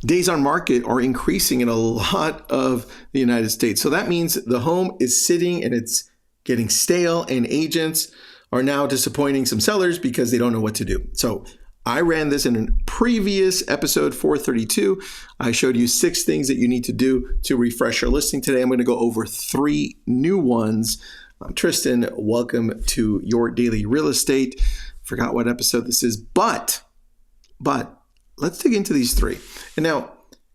days on market are increasing in a lot of the United States. So that means the home is sitting and it's getting stale, and agents are now disappointing some sellers because they don't know what to do. So I ran this in a previous episode 432. I showed you 6 things that you need to do to refresh your listing. Today, I'm going to go over 3 new ones. I'm Tristan. Welcome to Your Daily Real Estate. Forgot what episode this is, but let's dig into these 3. And now,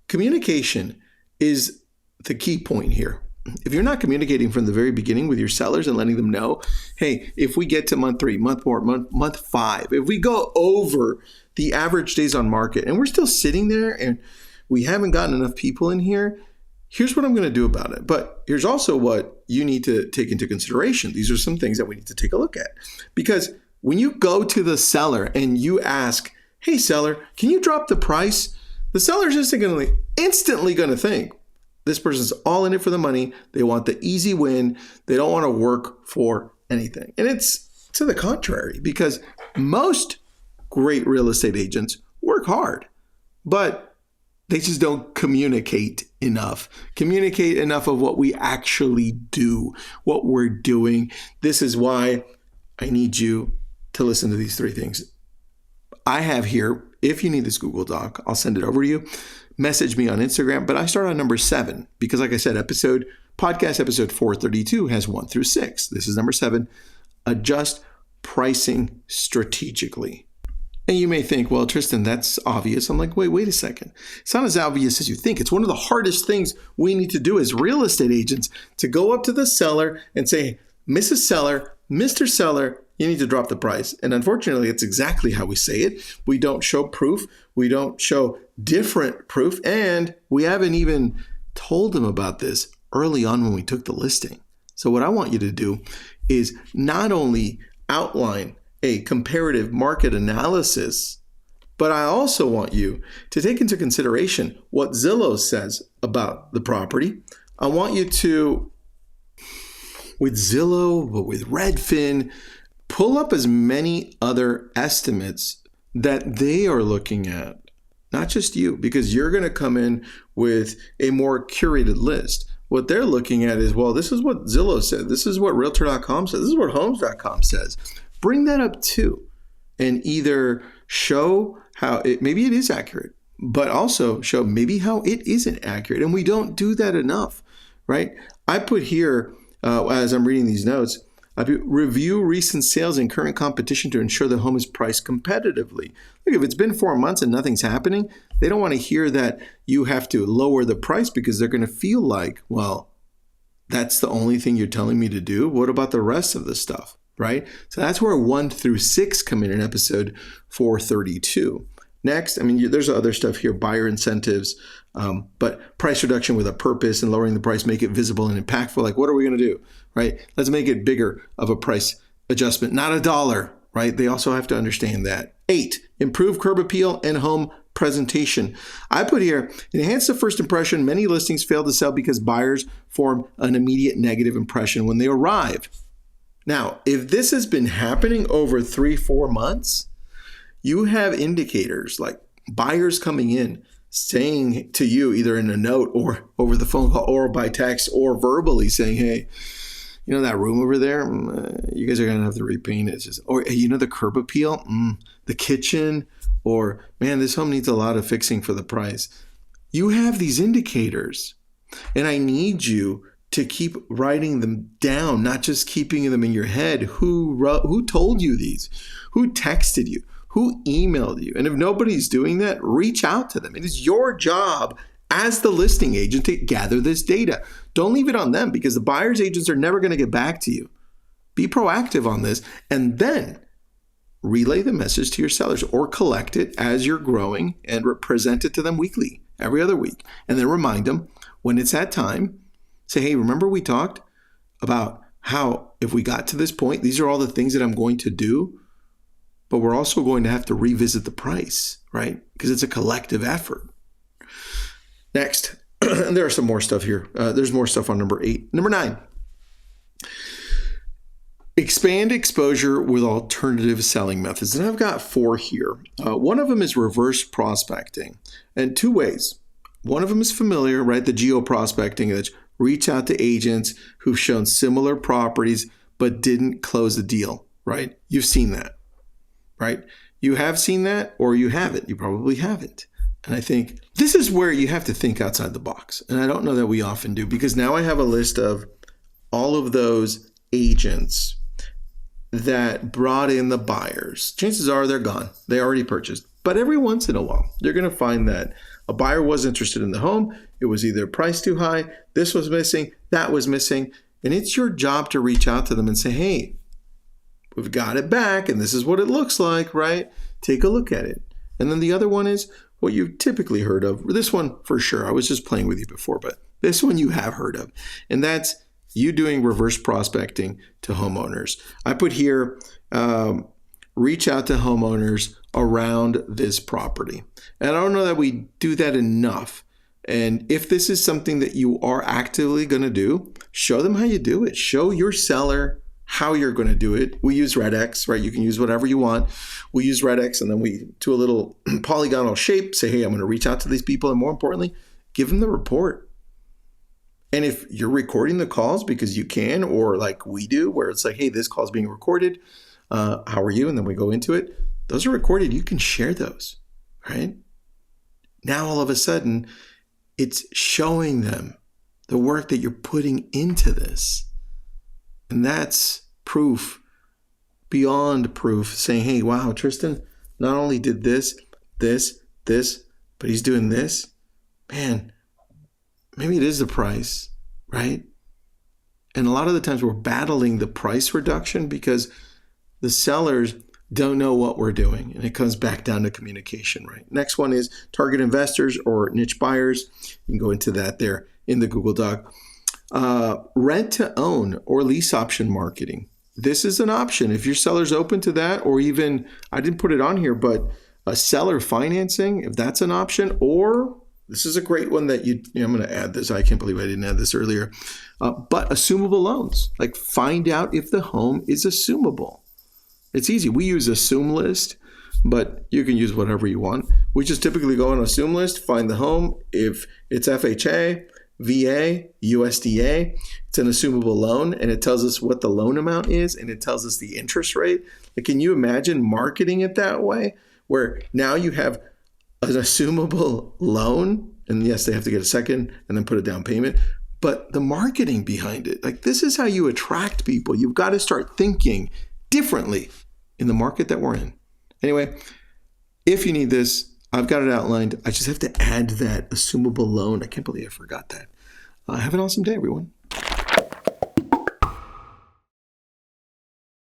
communication is the key point here. If you're not communicating from the very beginning with your sellers and letting them know, hey, if we get to month 3, month 4, month 5, if we go over the average days on market and we're still sitting there and we haven't gotten enough people in here, here's what I'm going to do about it. But here's also what you need to take into consideration. These are some things that we need to take a look at. Because when you go to the seller and you ask, hey, seller, can you drop the price? The seller's instantly going to think, this person's all in it for the money. They want the easy win. They don't want to work for anything. And it's to the contrary, because most great real estate agents work hard, but they just don't communicate enough. Communicate enough of what we actually do, what we're doing. This is why I need you to listen to these 3 things. I have here, if you need this Google Doc, I'll send it over to you. Message me on Instagram, but I start on number 7 because, like I said, podcast episode 432 has 1 through 6. This is number 7. Adjust pricing strategically. And you may think, well, Tristan, that's obvious. I'm like, wait a second. It's not as obvious as you think. It's one of the hardest things we need to do as real estate agents, to go up to the seller and say, Mrs. Seller, Mr. Seller, you need to drop the price. And unfortunately, it's exactly how we say it. We don't show proof. We don't show different proof. And we haven't even told them about this early on when we took the listing. So what I want you to do is not only outline a comparative market analysis, but I also want you to take into consideration what Zillow says about the property. I want you to, with Zillow, but with Redfin, pull up as many other estimates that they are looking at, not just you, because you're going to come in with a more curated list. What they're looking at is, well, this is what Zillow said. This is what Realtor.com says. This is what Homes.com says. Bring that up too, and either show how maybe it is accurate, but also show maybe how it isn't accurate. And we don't do that enough, right? I put here, as I'm reading these notes, review recent sales and current competition to ensure the home is priced competitively. Look, if it's been 4 months and nothing's happening, they don't want to hear that you have to lower the price, because they're going to feel like, well, that's the only thing you're telling me to do. What about the rest of the stuff, right? So that's where 1 through 6 come in episode 432. Next, there's other stuff here, buyer incentives, but price reduction with a purpose and lowering the price, make it visible and impactful. Like, what are we going to do, right? Let's make it bigger of a price adjustment, not $1, right? They also have to understand that. 8, improve curb appeal and home presentation. I put here, enhance the first impression. Many listings fail to sell because buyers form an immediate negative impression when they arrive. Now, if this has been happening over 3-4 months, you have indicators like buyers coming in saying to you, either in a note or over the phone call or by text or verbally, saying, hey, you know that room over there, you guys are going to have to repaint it. Or, hey, you know the curb appeal, the kitchen, or man, this home needs a lot of fixing for the price. You have these indicators, and I need you to keep writing them down, not just keeping them in your head. Who told you these? Who texted you? Who emailed you? And if nobody's doing that, reach out to them. It is your job as the listing agent to gather this data. Don't leave it on them, because the buyer's agents are never going to get back to you. Be proactive on this, and then relay the message to your sellers, or collect it as you're growing and present it to them weekly, every other week. And then remind them when it's that time, say, hey, remember we talked about how if we got to this point, these are all the things that I'm going to do, but we're also going to have to revisit the price, right? Because it's a collective effort. Next, and there are some more stuff here. There's more stuff on number 8. Number 9, Expand exposure with alternative selling methods. And I've got 4 here. One of them is reverse prospecting, and 2 ways. One of them is familiar, right? The geo-prospecting, that's reach out to agents who've shown similar properties but didn't close the deal, right? You've seen that, right? You have seen that, or you haven't. You probably haven't. And I think this is where you have to think outside the box. And I don't know that we often do, because now I have a list of all of those agents that brought in the buyers. Chances are they're gone. They already purchased. But every once in a while, you're going to find that a buyer was interested in the home. It was either priced too high, this was missing, that was missing. And it's your job to reach out to them and say, hey, we've got it back and this is what it looks like, right? Take a look at it. And then the other one is what you've typically heard of. This one for sure. I was just playing with you before, but this one you have heard of. And that's you doing reverse prospecting to homeowners. I put here, reach out to homeowners around this property. And I don't know that we do that enough. And if this is something that you are actively going to do, show them how you do it. Show your seller how you're going to do it. We use RedX, right? You can use whatever you want. We use RedX, and then we do a little polygonal shape, say, hey, I'm going to reach out to these people. And more importantly, give them the report. And if you're recording the calls because you can, or like we do, where it's like, hey, this call is being recorded. How are you? And then we go into it. Those are recorded. You can share those, right? Now, all of a sudden, it's showing them the work that you're putting into this. And that's proof, beyond proof, saying, hey, wow, Tristan not only did this, but he's doing this. Man, maybe it is the price, right? And a lot of the times we're battling the price reduction because the sellers don't know what we're doing. And it comes back down to communication, right? Next one is target investors or niche buyers. You can go into that there in the Google Doc. Rent to own or lease option marketing. This is an option. If your seller's open to that, or even, I didn't put it on here, but a seller financing, if that's an option, or this is a great one that I'm going to add this. I can't believe I didn't add this earlier. But assumable loans, like find out if the home is assumable. It's easy. We use Assume List, but you can use whatever you want. We just typically go on Assume List, find the home. If it's FHA, VA, USDA, it's an assumable loan, and it tells us what the loan amount is, and it tells us the interest rate. Like, can you imagine marketing it that way, where now you have an assumable loan, and yes, they have to get a second and then put a down payment, but the marketing behind it, like, this is how you attract people. You've got to start thinking differently in the market that we're in. Anyway, if you need this, I've got it outlined. I just have to add that assumable loan. I can't believe I forgot that. Have an awesome day, everyone.